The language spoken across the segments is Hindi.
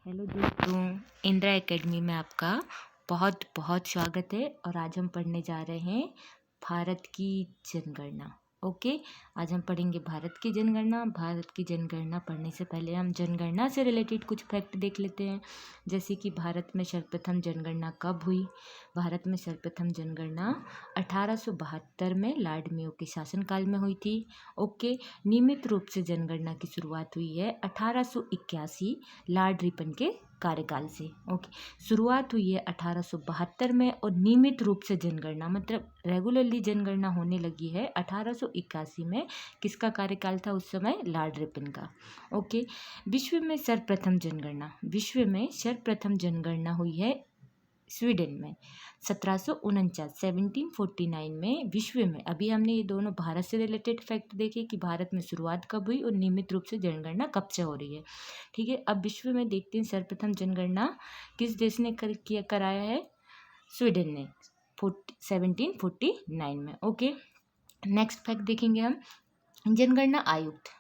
हेलो दोस्तों, इंदिरा एकेडमी में आपका बहुत बहुत स्वागत है। और आज हम पढ़ने जा रहे हैं भारत की जनगणना। ओके, आज हम पढ़ेंगे भारत की जनगणना। भारत की जनगणना पढ़ने से पहले हम जनगणना से रिलेटेड कुछ फैक्ट देख लेते हैं, जैसे कि भारत में सर्वप्रथम जनगणना कब हुई। भारत में सर्वप्रथम जनगणना 1872 में लॉर्ड मेयो के शासनकाल में हुई थी। ओके, नियमित रूप से जनगणना की शुरुआत हुई है 1881 लॉर्ड रिपन के कार्यकाल से। ओके, शुरुआत हुई है 1872 में और नियमित रूप से जनगणना मतलब रेगुलरली जनगणना होने लगी है 1881 में। किसका कार्यकाल था उस समय? लॉर्ड रिपन का। ओके, विश्व में सर्वप्रथम जनगणना हुई है स्वीडन में 1749 में। विश्व में, अभी हमने ये दोनों भारत से रिलेटेड फैक्ट देखे कि भारत में शुरुआत कब हुई और नियमित रूप से जनगणना कब से हो रही है। ठीक है, अब विश्व में देखते हैं सर्वप्रथम जनगणना किस देश ने कराया है? स्वीडन ने 1749 में। ओके, नेक्स्ट फैक्ट देखेंगे हम। जनगणना आयुक्त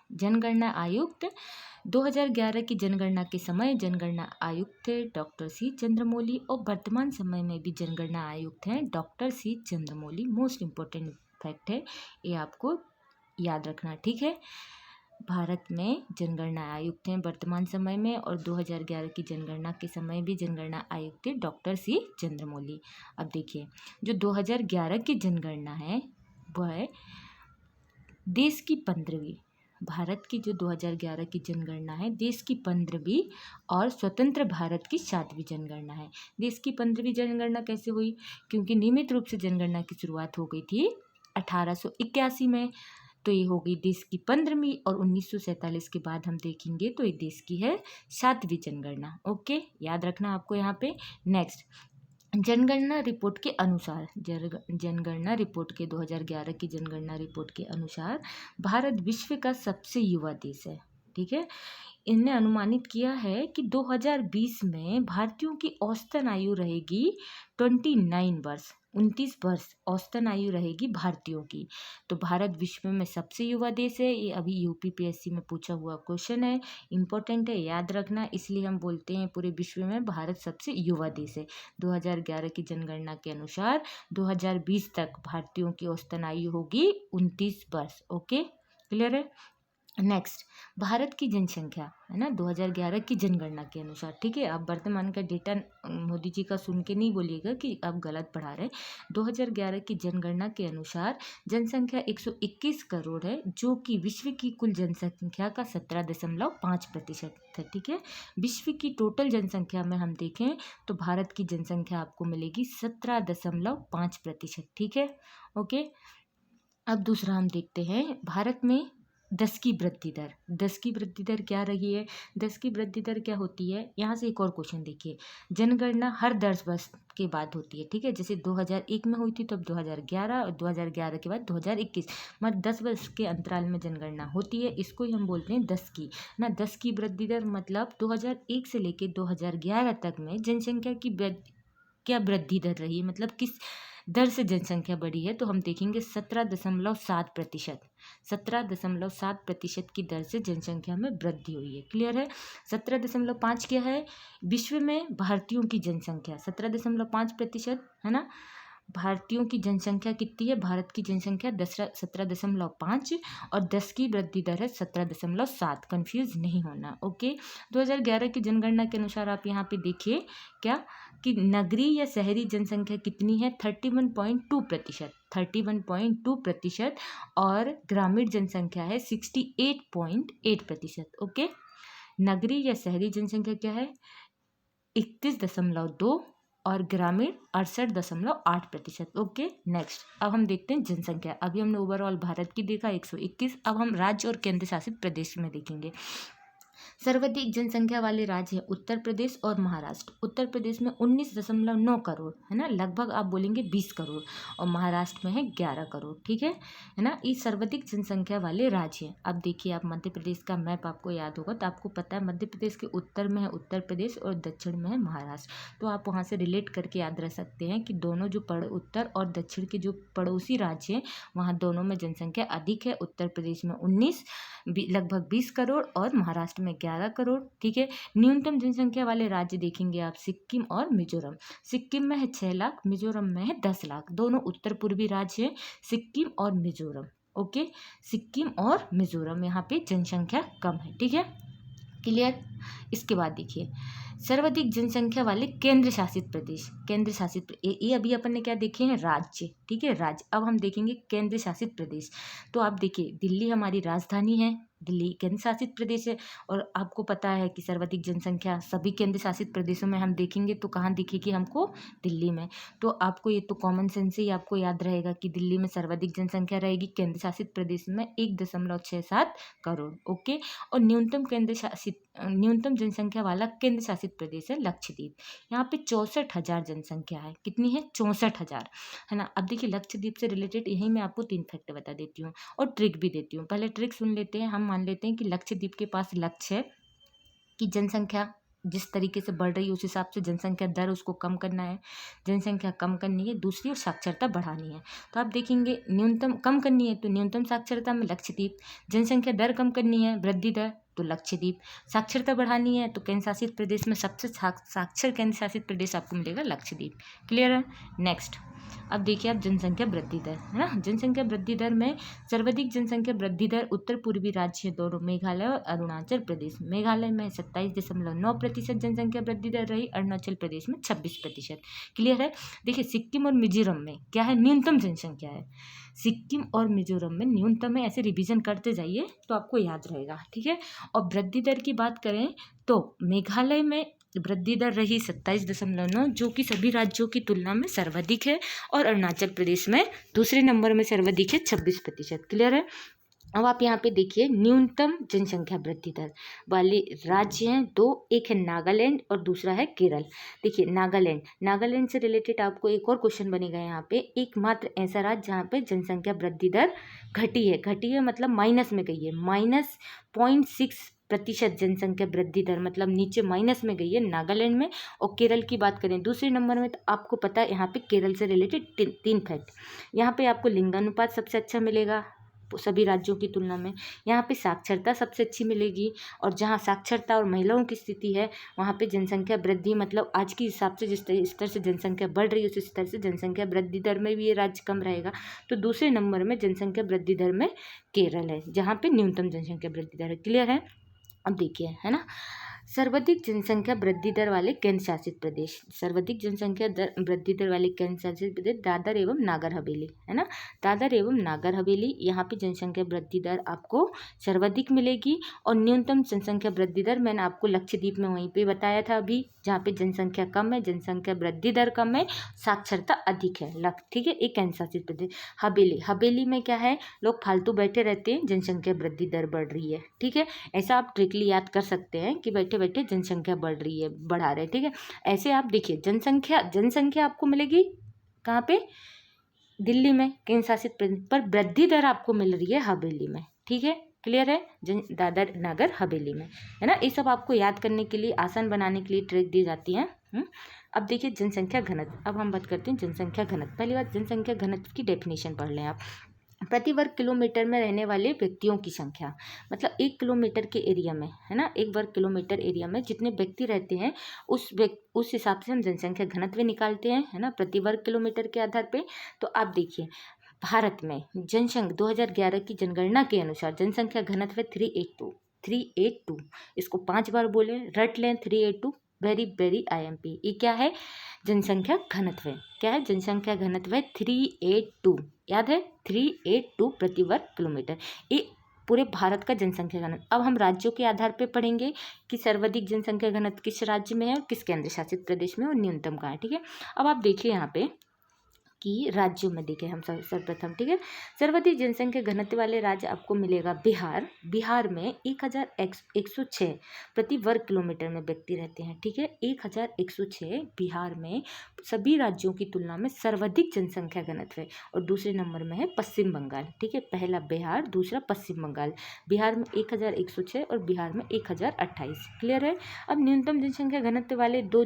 2011 की जनगणना के समय जनगणना आयुक्त थे डॉक्टर सी चंद्रमौली और वर्तमान समय में भी जनगणना आयुक्त हैं doctor C Chandramouli. Most important fact है, ये आपको याद रखना। ठीक है, भारत में जनगणना आयुक्त हैं वर्तमान समय में और 2011 की जनगणना के समय भी जनगणना आयुक्त थे डॉक्टर सी चंद्रमौली। अब देखिए, जो 2011 की जनगणना है वह है देश की 15वीं। भारत की जो 2011 की जनगणना है देश की 15वीं और स्वतंत्र भारत की 7वीं जनगणना है। देश की 15वीं जनगणना कैसे हुई? क्योंकि नियमित रूप से जनगणना की शुरुआत हो गई थी 1881 में, तो ये हो गई देश की 15वीं। और 1947 के बाद हम देखेंगे तो ये देश की है 7वीं जनगणना। ओके, याद रखना आपको यहाँ पे। नेक्स्ट, जनगणना रिपोर्ट के अनुसार जनगणना रिपोर्ट के 2011 की जनगणना रिपोर्ट के अनुसार भारत विश्व का सबसे युवा देश है। ठीक है, इनने अनुमानित किया है कि 2020 में भारतीयों की औसतन आयु रहेगी 29 वर्ष औसतन आयु रहेगी भारतीयों की। तो भारत विश्व में सबसे युवा देश है। ये अभी यूपीपीएससी में पूछा हुआ क्वेश्चन है, इंपॉर्टेंट है, याद रखना। इसलिए हम बोलते हैं पूरे विश्व में भारत सबसे युवा देश है। 2011 की जनगणना के अनुसार 2020 तक भारतीयों की औसतन आयु होगी 29 वर्ष। ओके, क्लियर है। नेक्स्ट, भारत की जनसंख्या है ना 2011 की जनगणना के अनुसार। ठीक है, आप वर्तमान का डेटा मोदी जी का सुन के नहीं बोलिएगा कि आप गलत पढ़ा रहे हैं। 2011 की जनगणना के अनुसार जनसंख्या 121 करोड़ है, जो कि विश्व की कुल जनसंख्या का 17.5% है। ठीक है, विश्व की टोटल जनसंख्या में हम देखें तो भारत की जनसंख्या आपको मिलेगी 17.5%। ठीक है, ओके। अब दूसरा हम देखते हैं भारत में 10 की वृद्धि दर क्या रही है? 10 की वृद्धि दर क्या होती है? यहाँ से एक और क्वेश्चन देखिए। जनगणना हर 10 वर्ष के बाद होती है। ठीक है, जैसे 2001 में हुई थी तो अब 2011 और 2011 के बाद 2021, मतलब 10 वर्ष के अंतराल में जनगणना होती है। इसको ही हम बोलते हैं 10 की ना। 10 की वृद्धि दर मतलब 2001 से लेकर 2011 तक में जनसंख्या की क्या वृद्धि दर रही है, मतलब किस दर से जनसंख्या बढ़ी है। तो हम देखेंगे 17.7%। 17.7% की दर से जनसंख्या में वृद्धि हुई है। क्लियर है। 17.5 क्या है? विश्व में भारतीयों की जनसंख्या 17.5% है ना। भारतीयों की जनसंख्या कितनी है? भारत की जनसंख्या 17.5 और 10 की वृद्धि दर है 17.7। कंफ्यूज नहीं होना। ओके, 2011 की जनगणना के अनुसार आप यहाँ पे देखिए क्या कि नगरीय या शहरी जनसंख्या कितनी है? 31.2%। 31.2% और ग्रामीण जनसंख्या है 68.8%। ओके, नगरीय या शहरी जनसंख्या क्या है? 31.2 और ग्रामीण 68.8%। ओके, नेक्स्ट, अब हम देखते हैं जनसंख्या। अभी हमने ओवरऑल भारत की देखा 121। अब हम राज्य और केंद्र शासित प्रदेश में देखेंगे। सर्वाधिक जनसंख्या वाले राज्य हैं उत्तर प्रदेश और महाराष्ट्र। उत्तर प्रदेश में 19.9 करोड़ है ना, लगभग आप बोलेंगे 20 करोड़, और महाराष्ट्र में है 11 करोड़। ठीक है ना, ये सर्वाधिक जनसंख्या वाले राज्य हैं। अब देखिए, आप मध्य प्रदेश का मैप आपको याद होगा तो आपको पता है मध्य प्रदेश के उत्तर में है उत्तर प्रदेश और दक्षिण में है महाराष्ट्र। तो आप वहाँ से रिलेट करके याद रख सकते हैं कि दोनों जो उत्तर और दक्षिण के जो पड़ोसी राज्य हैं वहाँ दोनों में जनसंख्या अधिक है। उत्तर प्रदेश में 19 लगभग 20 करोड़ और महाराष्ट्र में में 11 करोड़। ठीक है, न्यूनतम जनसंख्या वाले राज्य देखेंगे आप सिक्किम और मिजोरम। सिक्किम में है 6 लाख, मिजोरम में है 10 लाख। दोनों उत्तर पूर्वी राज्य हैं, सिक्किम और मिजोरम। ओके, सिक्किम और मिजोरम, यहाँ पे जनसंख्या कम है। ठीक है, क्लियर। इसके बाद देखिए सर्वाधिक जनसंख्या वाले केंद्र शासित प्रदेश। केंद्र शासित ये अभी अपन ने क्या देखे हैं, राज्य। ठीक है, राज्य। अब हम देखेंगे केंद्र शासित प्रदेश। तो आप देखिए दिल्ली हमारी राजधानी है, दिल्ली केंद्र शासित प्रदेश है। और आपको पता है कि सर्वाधिक जनसंख्या सभी केंद्र शासित प्रदेशों में हम देखेंगे तो कहाँ दिखेगी हमको, दिल्ली में। तो आपको ये तो कॉमन सेंस से ही आपको याद रहेगा कि दिल्ली में सर्वाधिक जनसंख्या रहेगी केंद्र शासित प्रदेश में 1.67 करोड़। ओके, और न्यूनतम जनसंख्या वाला केंद्र शासित प्रदेश है लक्षद्वीप। यहाँ पे 64,000 जनसंख्या है। कितनी है, 64,000, है ना। अब देखिए लक्षद्वीप से रिलेटेड यही मैं आपको 3 फैक्ट बता देती हूँ और ट्रिक भी देती हूँ। पहले ट्रिक सुन लेते हैं। हम मान लेते हैं कि लक्षद्वीप के पास लक्ष्य है कि जनसंख्या जिस तरीके से बढ़ रही है उस हिसाब से जनसंख्या दर उसको कम करना है, जनसंख्या कम करनी है। दूसरी और साक्षरता बढ़ानी है। तो आप देखेंगे न्यूनतम कम करनी है तो न्यूनतम साक्षरता में लक्षद्वीप, जनसंख्या दर कम करनी है वृद्धि दर तो लक्षद्वीप, साक्षरता बढ़ानी है तो केंद्र शासित प्रदेश में सबसे साक्षर केंद्र शासित प्रदेश आपको मिलेगा लक्षद्वीप। क्लियर है। नेक्स्ट, अब देखिए आप जनसंख्या वृद्धि दर, है ना। जनसंख्या वृद्धि दर में सर्वाधिक जनसंख्या वृद्धि दर उत्तर पूर्वी राज्य दोनों मेघालय और अरुणाचल प्रदेश। मेघालय में 27.9% जनसंख्या वृद्धि दर रही, अरुणाचल प्रदेश में 26%। क्लियर है। देखिए सिक्किम और मिजोरम में क्या है, न्यूनतम जनसंख्या है। सिक्किम और मिजोरम में न्यूनतम है, ऐसे रिवीजन करते जाइए तो आपको याद रहेगा। ठीक है, और वृद्धि दर की बात करें तो मेघालय में वृद्धि दर रही 27.9 जो कि सभी राज्यों की तुलना में सर्वाधिक है, और अरुणाचल प्रदेश में दूसरे नंबर में सर्वाधिक है 26%। क्लियर है। अब आप यहाँ पे देखिए न्यूनतम जनसंख्या वृद्धि दर वाले राज्य हैं दो, एक है नागालैंड और दूसरा है केरल। देखिए नागालैंड से रिलेटेड आपको एक और क्वेश्चन बनेगा यहाँ पे, एकमात्र ऐसा राज्य जहाँ पे जनसंख्या वृद्धि दर घटी है मतलब माइनस में गई है, -0.6% जनसंख्या वृद्धि दर, मतलब नीचे माइनस में गई है नागालैंड में। और केरल की बात करें दूसरे नंबर में, तो आपको पता है यहाँ पे केरल से रिलेटेड 3 फैक्ट। यहाँ पे आपको लिंगानुपात सबसे अच्छा मिलेगा सभी राज्यों की तुलना में, यहाँ पे साक्षरता सबसे अच्छी मिलेगी, और जहाँ साक्षरता और महिलाओं की स्थिति है वहाँ पे जनसंख्या वृद्धि, मतलब आज के हिसाब से जिस स्तर से जनसंख्या बढ़ रही है उस स्तर से जनसंख्या वृद्धि दर में भी ये राज्य कम रहेगा। तो दूसरे नंबर में जनसंख्या वृद्धि दर में केरल है, जहाँ पे न्यूनतम जनसंख्या वृद्धि दर है। क्लियर है। अब देखिए, है ना, सर्वाधिक जनसंख्या वृद्धि दर वाले केंद्र शासित प्रदेश। सर्वाधिक जनसंख्या वृद्धि दर वाले केंद्र शासित प्रदेश दादर एवं नागर हवेली, है ना। दादर एवं नागर हवेली, यहाँ पे जनसंख्या वृद्धि दर आपको सर्वाधिक मिलेगी, और न्यूनतम जनसंख्या वृद्धि दर मैंने आपको लक्षद्वीप में वहीं पे बताया था अभी, जहाँ पे जनसंख्या कम है, जनसंख्या वृद्धि दर कम है, साक्षरता अधिक है। ठीक है, एक केंद्र शासित प्रदेश। हवेली में क्या है, लोग फालतू बैठे रहते हैं, जनसंख्या वृद्धि दर बढ़ रही है। ठीक है, ऐसा आप ट्रिकली याद कर सकते हैं कि बैठे बैठे जनसंख्या बढ़ रही है, बढ़ा रहे। ठीक है, ऐसे आप देखिए जनसंख्या आपको मिलेगी कहाँ पे, दिल्ली में केंद्र शासित प्रदेश, पर वृद्धि दर आपको मिल रही है हवेली में। ठीक है, क्लियर है। दादर नागर हवेली में, है ना। ये सब आपको याद करने के लिए, आसान बनाने के लिए ट्रिक दी जाती है। अब देखिए जनसंख्या घनत्व। अब हम बात करते हैं जनसंख्या घनत्व। पहली बात, जनसंख्या घनत्व की डेफिनेशन पढ़ लें आप। प्रति वर्ग किलोमीटर में रहने वाले व्यक्तियों की संख्या, मतलब 1 किलोमीटर के एरिया में, है ना, 1 वर्ग किलोमीटर एरिया में जितने व्यक्ति रहते हैं उस हिसाब से हम जनसंख्या घनत्व निकालते हैं, है ना, प्रति वर्ग किलोमीटर के आधार पे। तो आप देखिए भारत में जनसंख्या 2011 की जनगणना के अनुसार जनसंख्या घनत्व है 382। इसको 5 बार बोले, रट लें 382, वेरी IMP। ये क्या है, जनसंख्या घनत्व है। क्या है, जनसंख्या घनत्व है 382, याद है 382 प्रति वर्ग किलोमीटर। ये पूरे भारत का जनसंख्या घनत्व। अब हम राज्यों के आधार पर पढ़ेंगे कि सर्वाधिक जनसंख्या घनत्व किस राज्य में है और किस केंद्र शासित प्रदेश में, और न्यूनतम कहाँ है। ठीक है, अब आप देखिए यहाँ पे कि राज्यों में देखें हम सर्वप्रथम। ठीक है, सर्वाधिक जनसंख्या घनत्व वाले राज्य आपको मिलेगा बिहार में 1106 प्रति वर्ग किलोमीटर में व्यक्ति रहते हैं। ठीक है, 1106 बिहार में सभी राज्यों की तुलना में सर्वाधिक जनसंख्या घनत्व है, और दूसरे नंबर में है पश्चिम बंगाल। ठीक है, पहला बिहार, दूसरा पश्चिम बंगाल। बिहार में 1106 और बिहार में 1028। क्लियर है। अब न्यूनतम जनसंख्या घनत्व वाले 2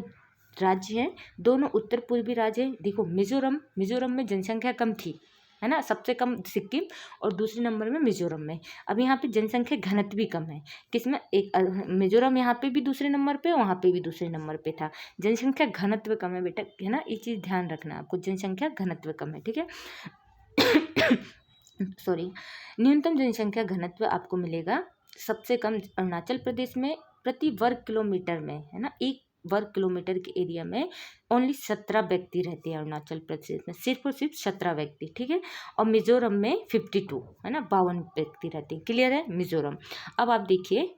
राज्य हैं, दोनों उत्तर पूर्वी राज्य हैं। देखो मिजोरम में जनसंख्या कम थी, है ना, सबसे कम सिक्किम और दूसरे नंबर में मिजोरम में। अब यहाँ पे जनसंख्या घनत्व भी कम है, किसमें, एक मिजोरम यहाँ पे भी दूसरे नंबर पे, वहाँ पे भी दूसरे नंबर पे था। जनसंख्या घनत्व कम है बेटा, है ना, ये चीज़ ध्यान रखना आपको, जनसंख्या घनत्व कम है, ठीक है। सॉरी, न्यूनतम जनसंख्या घनत्व आपको मिलेगा सबसे कम अरुणाचल प्रदेश में प्रति वर्ग किलोमीटर में, है ना, 1 वर्ग किलोमीटर के एरिया में ओनली 17 व्यक्ति रहते हैं अरुणाचल प्रदेश में, सिर्फ और सिर्फ 17 व्यक्ति, ठीक है। और मिजोरम में 52, है ना, 52 व्यक्ति रहते हैं। क्लियर है मिजोरम। अब आप देखिए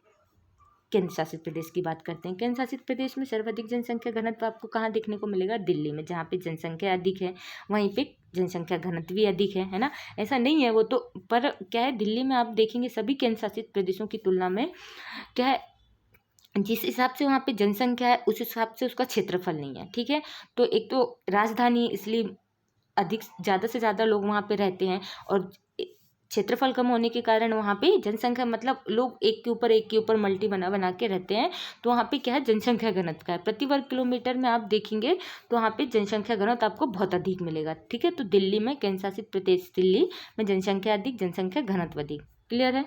केंद्र शासित प्रदेश की बात करते हैं। केंद्र शासित प्रदेश में सर्वाधिक जनसंख्या घनत्व आपको कहाँ देखने को मिलेगा, दिल्ली में, जहाँ पे जनसंख्या अधिक है वहीं पे जनसंख्या घनत्व भी अधिक है ना। ऐसा नहीं है वो तो, पर क्या है, दिल्ली में आप देखेंगे सभी केंद्र शासित प्रदेशों की तुलना में क्या है, जिस हिसाब से वहाँ पे जनसंख्या है उस हिसाब से उसका क्षेत्रफल नहीं है, ठीक है। तो एक तो राजधानी, इसलिए अधिक ज़्यादा से ज़्यादा लोग वहाँ पे रहते हैं, और क्षेत्रफल कम होने के कारण वहाँ पे जनसंख्या, मतलब लोग एक के ऊपर मल्टी बना बना के रहते हैं, तो वहाँ पे क्या है, जनसंख्या घनत्व का है, प्रति वर्ग किलोमीटर में आप देखेंगे तो वहाँ पे जनसंख्या घनत्व आपको बहुत अधिक मिलेगा, ठीक है। तो दिल्ली में, केंद्र शासित प्रदेश दिल्ली में जनसंख्या अधिक, जनसंख्या घनत्व अधिक। क्लियर है।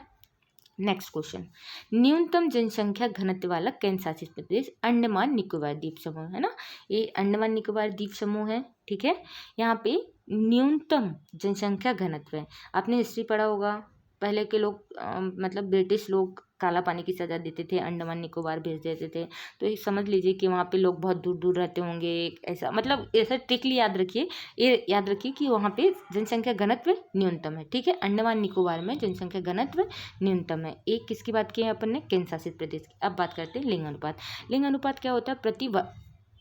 नेक्स्ट क्वेश्चन, न्यूनतम जनसंख्या घनत्व वाला केंद्र शासित प्रदेश अंडमान निकोबार द्वीप समूह, है ना, ये अंडमान निकोबार द्वीप समूह है, ठीक है। यहाँ पे न्यूनतम जनसंख्या घनत्व है, आपने हिस्ट्री पढ़ा होगा, पहले के लोग मतलब ब्रिटिश लोग काला पानी की सज़ा देते थे, अंडमान निकोबार भेज देते थे, तो ये समझ लीजिए कि वहाँ पे लोग बहुत दूर दूर रहते होंगे, ऐसा मतलब ऐसा ट्रिकली याद रखिए, ये याद रखिए कि वहाँ पे जनसंख्या घनत्व न्यूनतम है, ठीक है। अंडमान निकोबार में जनसंख्या घनत्व न्यूनतम है। एक किसकी बात की है अपन ने, केंद्र शासित प्रदेश की। अब बात करते हैं लिंग अनुपात। लिंग अनुपात क्या होता है, प्रति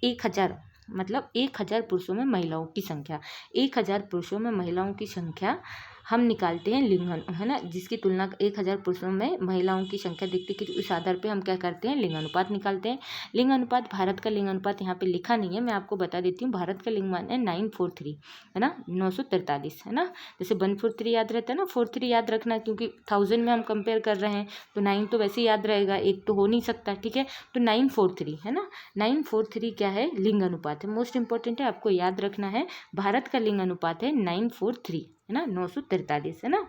1000, मतलब 1000 पुरुषों में महिलाओं की संख्या, 1000 पुरुषों में महिलाओं की संख्या हम निकालते हैं लिंग, है ना, जिसकी तुलना 1000 पुरुषों में महिलाओं की संख्या देखते कि उस आधार पे हम क्या करते हैं, लिंग अनुपात निकालते हैं। लिंग अनुपात, भारत का लिंग अनुपात यहाँ पे लिखा नहीं है, मैं आपको बता देती हूँ। भारत का लिंग मान है 943, है ना, 943, है ना। जैसे 143 याद रहता है ना, 43 याद रखना, क्योंकि 1000 में हम कंपेयर कर रहे हैं, तो 9 तो वैसे याद रहेगा, एक तो हो नहीं सकता, ठीक है। तो 943, है ना, 943 क्या है, लिंग अनुपात है। मोस्ट इंपॉर्टेंट है, आपको याद रखना है, भारत का लिंग अनुपात है 943, है ना, 943, है ना,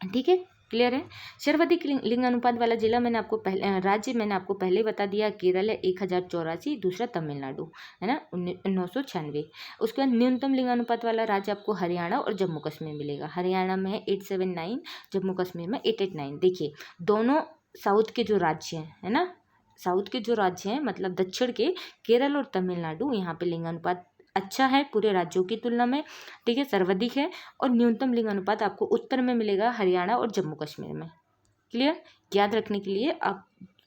ठीक है। क्लियर है। सर्वाधिक लिंग अनुपात वाला जिला मैंने आपको पहले, राज्य मैंने आपको पहले बता दिया, केरल है 1084, दूसरा तमिलनाडु, है ना, 996। उसके बाद न्यूनतम लिंग अनुपात वाला राज्य आपको हरियाणा और जम्मू कश्मीर मिलेगा। हरियाणा में है 879, जम्मू कश्मीर में 889। देखिए दोनों साउथ के जो राज्य हैं, है ना, साउथ के जो राज्य हैं, मतलब दक्षिण के, केरल और तमिलनाडु, यहाँ पे लिंग अनुपात अच्छा है पूरे राज्यों की तुलना में, ठीक है, सर्वाधिक है। और न्यूनतम लिंग अनुपात आपको उत्तर में मिलेगा, हरियाणा और जम्मू कश्मीर में। क्लियर। याद रखने के लिए आप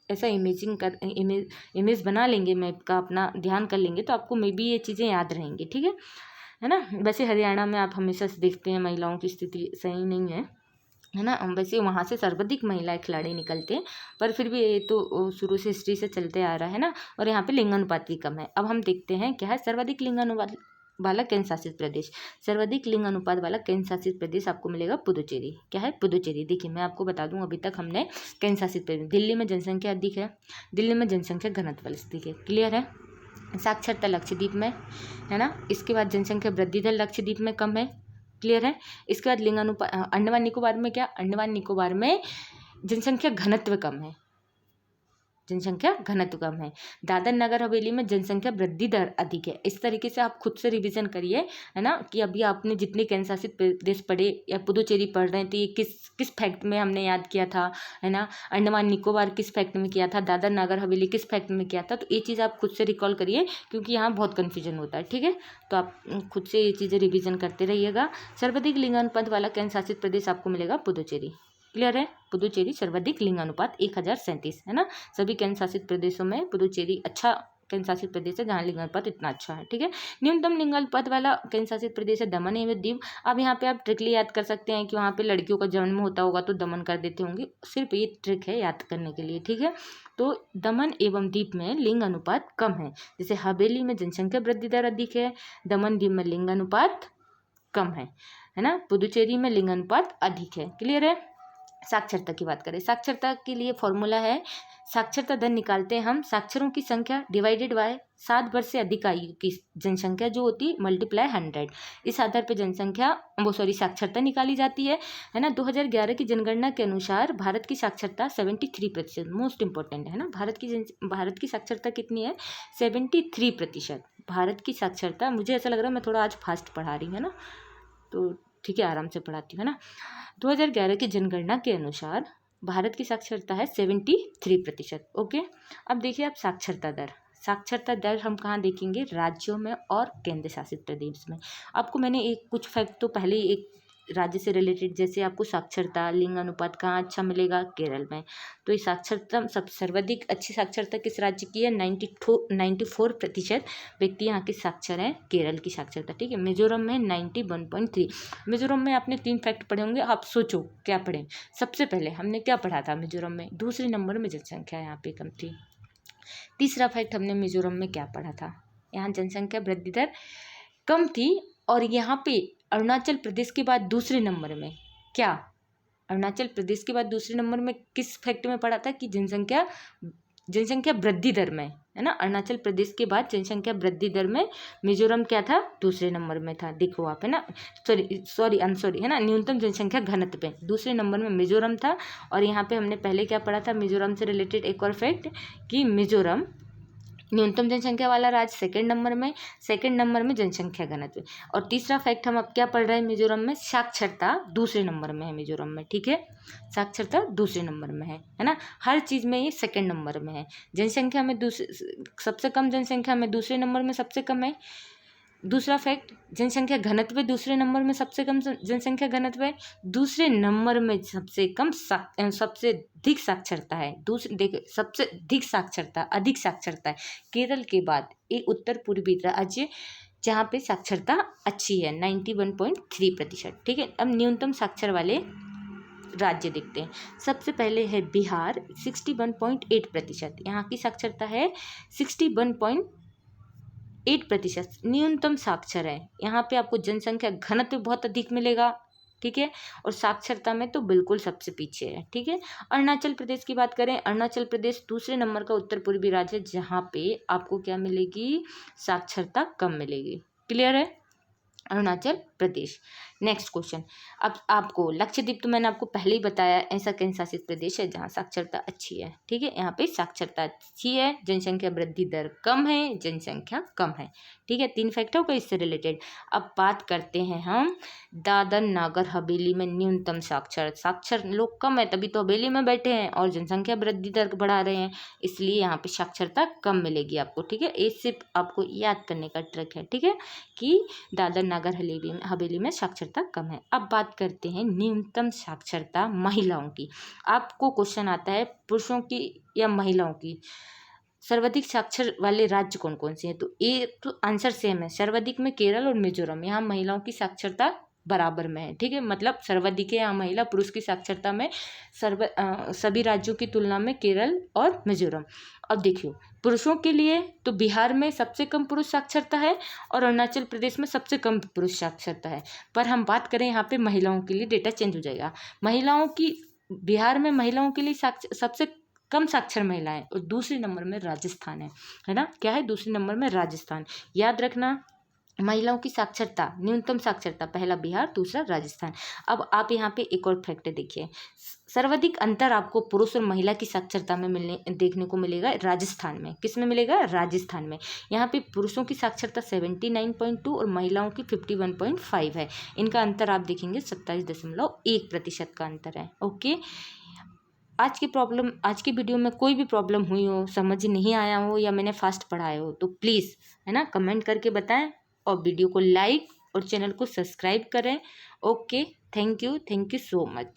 ऐसा इमेज बना लेंगे, मैप का अपना ध्यान कर लेंगे, तो आपको मे बी ये चीज़ें याद रहेंगी, ठीक है ना। वैसे हरियाणा में आप हमेशा से देखते हैं महिलाओं की स्थिति सही नहीं है ना, वैसे वहाँ से सर्वाधिक महिला खिलाड़ी निकलते हैं, पर फिर भी ये तो शुरू से हिस्ट्री से चलते आ रहा है ना। और यहाँ पे लिंग अनुपात भी कम है। अब हम देखते हैं क्या है सर्वाधिक लिंग अनुपात वाला केंद्र शासित प्रदेश। सर्वाधिक लिंग अनुपात वाला केंद्र शासित प्रदेश आपको मिलेगा पुदुचेरी। क्या है, पुदुचेरी। देखिए मैं आपको बता दूं, अभी तक हमने केंद्र शासित प्रदेश, दिल्ली में जनसंख्या अधिक है, दिल्ली में जनसंख्या घनत्व अधिक है। क्लियर है। साक्षरता लक्षद्वीप में, है ना, इसके बाद जनसंख्या वृद्धि दर लक्षद्वीप में कम है। क्लियर है। इसके बाद लिंग अनुपात, अंडमान निकोबार में क्या, अंडमान निकोबार में जनसंख्या घनत्व कम है, जनसंख्या घनत्व कम है। दादर नगर हवेली में जनसंख्या वृद्धि दर अधिक है। इस तरीके से आप खुद से रिवीजन करिए, है ना, कि अभी आपने जितने केंद्र शासित प्रदेश पढ़े या पुदुचेरी पढ़ रहे हैं, तो ये किस फैक्ट में हमने याद किया था, है ना, अंडमान निकोबार किस फैक्ट में किया था, दादर नगर हवेली किस फैक्ट में किया था। तो ये चीज़ आप खुद से रिकॉल करिए, क्योंकि यहाँ बहुत कन्फ्यूजन होता है, ठीक है। तो आप खुद से ये चीज़ें रिविजन करते रहिएगा। सर्वाधिक लिंग अनुपात वाला केंद्र शासित प्रदेश आपको मिलेगा पुदुचेरी। क्लियर है। पुदुचेरी सर्वाधिक लिंग अनुपात 1037, है ना। सभी केंद्र शासित प्रदेशों में पुदुचेरी अच्छा केंद्र शासित प्रदेश है, जहाँ लिंग अनुपात इतना अच्छा है, ठीक है। न्यूनतम लिंग अनुपात वाला केंद्र शासित प्रदेश है दमन एवं दीव। अब यहाँ पे आप ट्रिकली याद कर सकते हैं कि वहाँ पे लड़कियों का जन्म होता होगा तो दमन कर देते होंगे, सिर्फ ये ट्रिक है याद करने के लिए, ठीक है। तो दमन एवं दीव में लिंग अनुपात कम है। जैसे हवेली में जनसंख्या वृद्धि दर अधिक है, दमन दीव में लिंग अनुपात कम है ना। पुदुचेरी में लिंग अनुपात अधिक है। क्लियर है। साक्षरता की बात करें, साक्षरता के लिए फॉर्मूला है, साक्षरता दर निकालते हैं हम साक्षरों की संख्या डिवाइडेड बाय 7 वर्ष से अधिक आयु की जनसंख्या जो होती है मल्टीप्लाई 100। इस आधार पर जनसंख्या साक्षरता निकाली जाती है ना। 2011 की जनगणना के अनुसार भारत की साक्षरता 73%, मोस्ट इंपॉर्टेंट है ना। भारत की साक्षरता कितनी है? 73%। भारत की साक्षरता, मुझे ऐसा लग रहा है मैं थोड़ा आज फास्ट पढ़ा रही हूँ है ना, तो ठीक है, आराम से पढ़ाती हूँ है ना। 2011 की जनगणना के अनुसार भारत की साक्षरता है 73%। ओके, अब देखिए आप साक्षरता दर हम कहाँ देखेंगे? राज्यों में और केंद्र शासित प्रदेश में। आपको मैंने कुछ फैक्ट तो पहले ही एक राज्य से रिलेटेड, जैसे आपको साक्षरता लिंग अनुपात कहाँ अच्छा मिलेगा? केरल में। तो ये साक्षरता सर्वाधिक अच्छी साक्षरता किस राज्य की है? 94% व्यक्ति यहाँ के साक्षर हैं, केरल की साक्षरता। ठीक है, मिजोरम में 91.3। मिजोरम में आपने 3 फैक्ट पढ़े होंगे, आप सोचो क्या पढ़े। सबसे पहले हमने क्या पढ़ा था? मिजोरम में दूसरे नंबर में जनसंख्या यहाँ पे कम थी। तीसरा फैक्ट हमने मिजोरम में क्या पढ़ा था? यहाँ जनसंख्या वृद्धि दर कम थी, और यहाँ पे अरुणाचल प्रदेश के बाद दूसरे नंबर में क्या? अरुणाचल प्रदेश के बाद दूसरे नंबर में किस फैक्ट में पढ़ा था? कि जनसंख्या वृद्धि दर में, है ना। अरुणाचल प्रदेश के बाद जनसंख्या वृद्धि दर में मिजोरम क्या था? दूसरे नंबर में था। देखो आप, है ना, सॉरी है ना, न्यूनतम जनसंख्या घनत्व पे दूसरे नंबर में मिजोरम था। और यहाँ पे हमने पहले क्या पढ़ा था मिजोरम से रिलेटेड? एक और फैक्ट कि मिजोरम न्यूनतम जनसंख्या वाला राज्य सेकंड नंबर में जनसंख्या घनत्व। और तीसरा फैक्ट हम अब क्या पढ़ रहे हैं? मिजोरम में साक्षरता दूसरे नंबर में है मिजोरम में। ठीक है, साक्षरता दूसरे नंबर में है ना। हर चीज़ में ये सेकंड नंबर में है। जनसंख्या में सबसे कम जनसंख्या में दूसरे नंबर में सबसे कम है। दूसरा फैक्ट, जनसंख्या घनत्व दूसरे नंबर में सबसे कम जनसंख्या घनत्व है। दूसरे नंबर में सबसे अधिक साक्षरता है। देखो, सबसे अधिक साक्षरता है केरल के बाद एक उत्तर पूर्वी राज्य जहाँ पे साक्षरता अच्छी है 91.3%। ठीक है, अब न्यूनतम साक्षर वाले राज्य देखते हैं। सबसे पहले है बिहार 61.8%। यहाँ की साक्षरता है 61.8%, न्यूनतम साक्षर है। यहाँ पे आपको जनसंख्या घनत्व बहुत अधिक मिलेगा। ठीक है, और साक्षरता में तो बिल्कुल सबसे पीछे है। ठीक है, अरुणाचल प्रदेश की बात करें, अरुणाचल प्रदेश दूसरे नंबर का उत्तर पूर्वी राज्य है जहाँ पे आपको क्या मिलेगी? साक्षरता कम मिलेगी। क्लियर है? अरुणाचल प्रदेश। नेक्स्ट क्वेश्चन, अब आपको लक्षद्वीप तो मैंने आपको पहले ही बताया, ऐसा केंद्र शासित प्रदेश है जहाँ साक्षरता अच्छी है। ठीक है, यहाँ पे साक्षरता अच्छी है, जनसंख्या वृद्धि दर कम है, जनसंख्या कम है। ठीक है, 3 फैक्ट होगा इससे रिलेटेड। अब बात करते हैं हम दादर नागर हवेली में न्यूनतम साक्षर लोग कम है, तभी तो हवेली में बैठे हैं और जनसंख्या वृद्धि दर बढ़ा रहे हैं, इसलिए यहाँ पे साक्षरता कम मिलेगी आपको। ठीक है, ये सिर्फ आपको याद करने का ट्रिक है। ठीक है, कि दादर नागर हवेली में साक्षरता कम है। अब बात करते हैं न्यूनतम साक्षरता महिलाओं की। आपको क्वेश्चन आता है पुरुषों की या महिलाओं की, सर्वाधिक साक्षर वाले राज्य कौन कौन से हैं? तो ये तो आंसर सेम है, सर्वाधिक में केरल और मिजोरम। यहाँ महिलाओं की साक्षरता बराबर में है। ठीक है, मतलब सर्वाधिक है यहाँ महिला, पुरुष की साक्षरता में सभी राज्यों की तुलना में केरल और मिजोरम। अब देखियो, पुरुषों के लिए तो बिहार में सबसे कम पुरुष साक्षरता है और अरुणाचल प्रदेश में सबसे कम पुरुष साक्षरता है। पर हम बात करें यहाँ पे महिलाओं के लिए, डेटा चेंज हो जाएगा। महिलाओं की, बिहार में महिलाओं के लिए सबसे कम साक्षर महिलाएं और दूसरे नंबर में राजस्थान है ना। क्या है? दूसरे नंबर में राजस्थान। याद रखना, महिलाओं की साक्षरता, न्यूनतम साक्षरता, पहला बिहार, दूसरा राजस्थान। अब आप यहाँ पे एक और फैक्ट देखिए, सर्वाधिक अंतर आपको पुरुष और महिला की साक्षरता में देखने को मिलेगा राजस्थान में। किस में मिलेगा? राजस्थान में। यहाँ पे पुरुषों की साक्षरता 79.2 और महिलाओं की 51.5 है। इनका अंतर आप देखेंगे 27.1% का अंतर है। ओके, आज की वीडियो में कोई भी प्रॉब्लम हुई हो, समझ नहीं आया हो या मैंने फास्ट पढ़ाया हो तो प्लीज़, है ना, कमेंट करके बताएं और वीडियो को लाइक और चैनल को सब्सक्राइब करें। Okay, thank you so much.